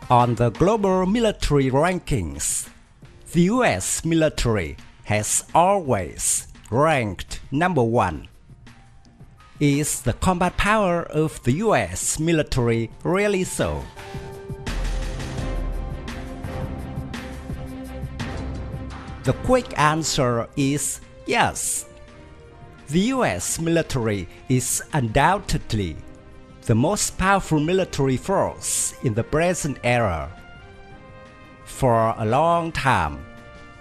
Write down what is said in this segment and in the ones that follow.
On the global military rankings, the US military has always ranked number 1. Is the combat power of the US military really so? The quick answer is yes. The US military is undoubtedly the most powerful military force in the present era. For a long time,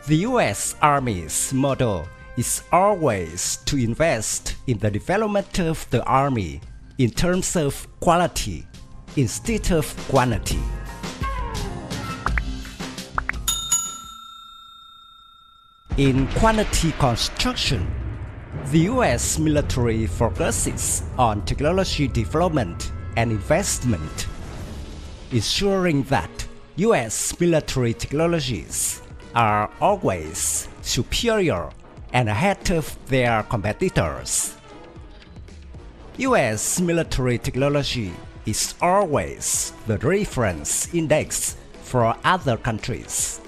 the US Army's motto is always to invest in the development of the Army in terms of quality instead of quantity. In quantity construction, the US military focuses on technology development and investment, ensuring that US military technologies are always superior and ahead of their competitors. US military technology is always the reference index for other countries,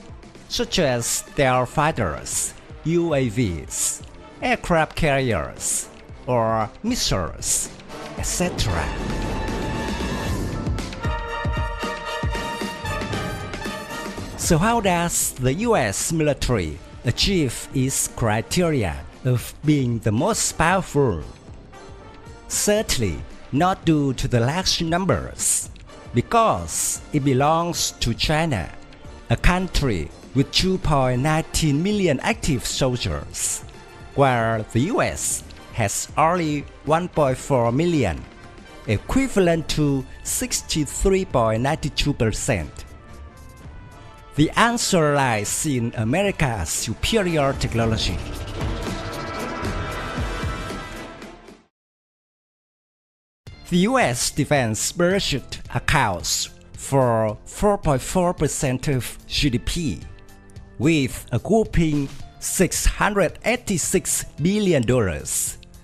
such as their fighters, UAVs, aircraft carriers, or missiles, etc. So how does the US military achieve its criteria of being the most powerful? Certainly not due to the large numbers, because it belongs to China, a country with 2.19 million active soldiers, while the US has only 1.4 million, equivalent to 63.92%. The answer lies in America's superior technology. The US defense budget accounts for 4.4% of GDP, with a whopping $686 billion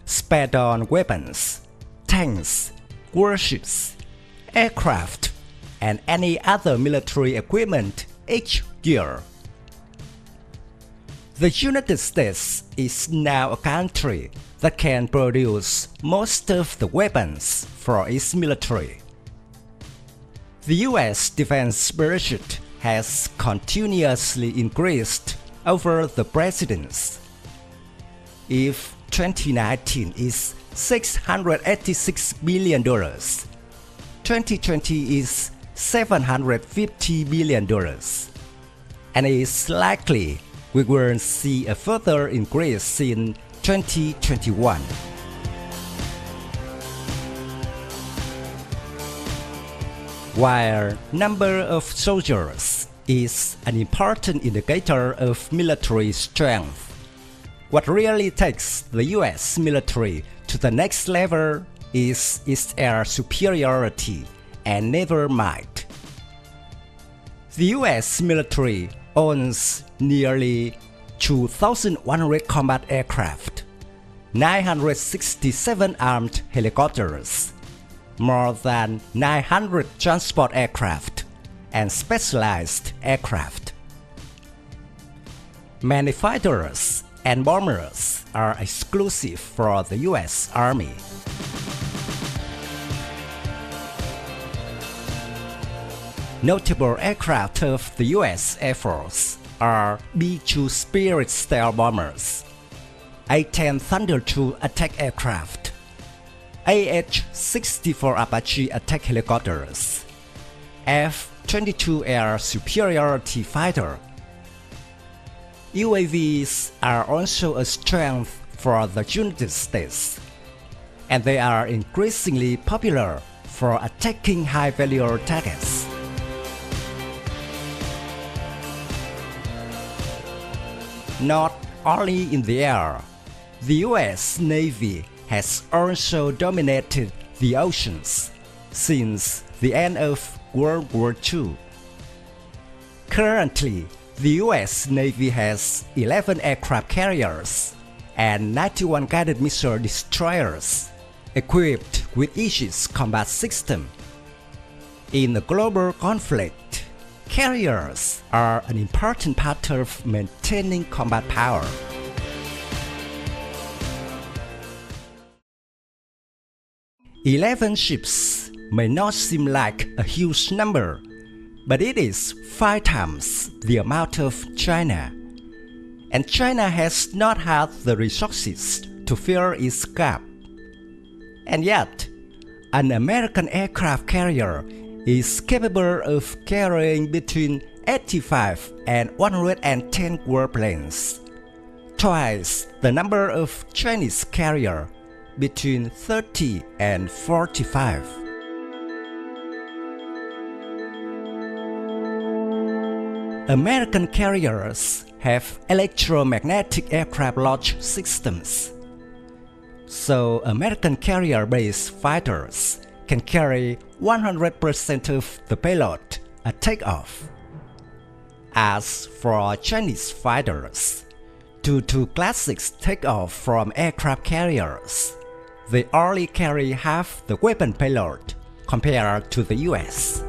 spent on weapons, tanks, warships, aircraft, and any other military equipment each year. The United States is now a country that can produce most of the weapons for its military. The US defense budget has continuously increased over the presidents. If 2019 is $686 billion, 2020 is $750 billion, and it's likely we will see a further increase in 2021. While number of soldiers is an important indicator of military strength, what really takes the US military to the next level is its air superiority and naval might. The US military owns nearly 2,100 combat aircraft, 967 armed helicopters, more than 900 transport aircraft, and specialized aircraft. Manufacturers and bombers are exclusive for the US Army. Notable aircraft of the US Air Force are B-2 Spirit stealth bombers, A-10 Thunder II attack aircraft, AH-64 Apache attack helicopters, F-22 air superiority fighter. UAVs are also a strength for the United States, and they are increasingly popular for attacking high-value targets. Not only in the air, the US Navy has also dominated the oceans since the end of World War II. Currently, the US Navy has 11 aircraft carriers and 91 guided missile destroyers equipped with Aegis combat system. In a global conflict, Carriers are an important part of maintaining combat power. "11 ships may not seem like a huge number, but it is 5 times the amount of China. And China has not had the resources to fill its gap. And yet, an American aircraft carrier is capable of carrying between 85 and 110 warplanes, twice the number of Chinese carriers between 30 and 45. American carriers have electromagnetic aircraft launch systems, so American carrier-based fighters can carry 100% of the payload at takeoff. As for Chinese fighters, due to classic takeoff from aircraft carriers, they only carry half the weapon payload compared to the US.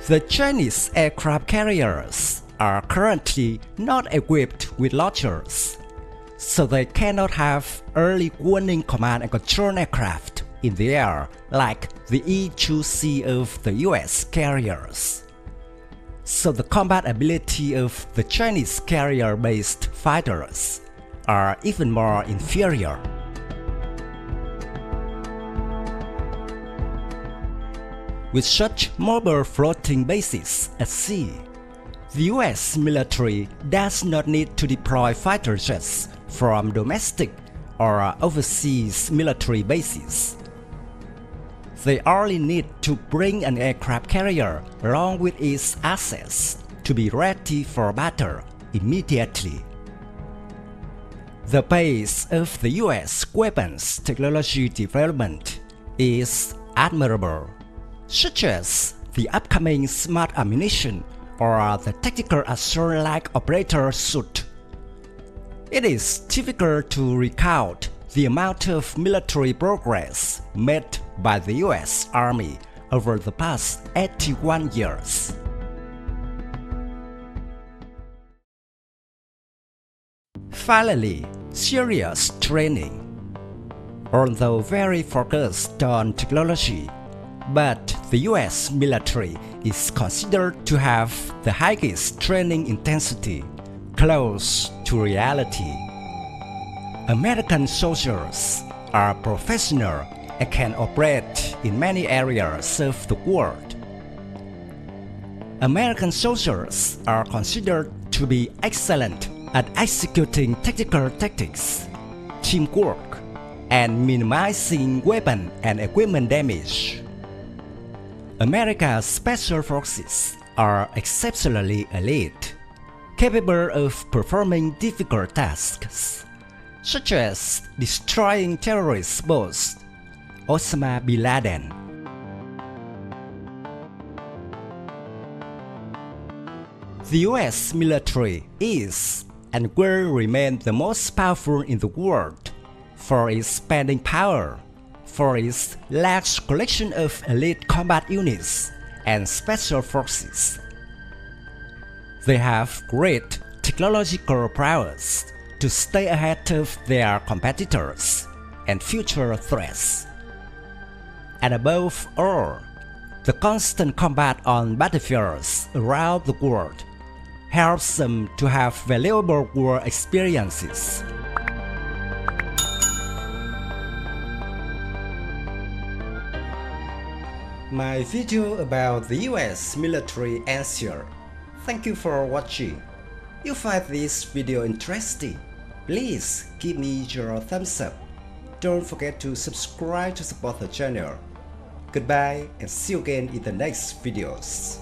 The Chinese aircraft carriers are currently not equipped with launchers, so they cannot have early warning command and control aircraft in the air like the E-2C of the US carriers. So the combat ability of the Chinese carrier-based fighters are even more inferior. With such mobile floating bases at sea, the US military does not need to deploy fighter jets from domestic or overseas military bases. They only need to bring an aircraft carrier along with its assets to be ready for battle immediately. The pace of the US weapons technology development is admirable, such as the upcoming smart ammunition or the tactical assault-like operator suit. It is difficult to recount the amount of military progress made by the US Army over the past 81 years. Finally, serious training. Although very focused on technology, but the US military is considered to have the highest training intensity, close to reality. American soldiers are professional and can operate in many areas of the world. American soldiers are considered to be excellent at executing tactical tactics, teamwork, and minimizing weapon and equipment damage. America's special forces are exceptionally elite, capable of performing difficult tasks, such as destroying terrorist boss Osama bin Laden. The US military is and will remain the most powerful in the world for its spending power, for its large collection of elite combat units and special forces. They have great technological prowess to stay ahead of their competitors and future threats. And above all, the constant combat on battlefields around the world helps them to have valuable war experiences. My video about the US military ends here. Thank you for watching. If you find this video interesting, please give me your thumbs up. Don't forget to subscribe to support the channel. Goodbye and see you again in the next videos.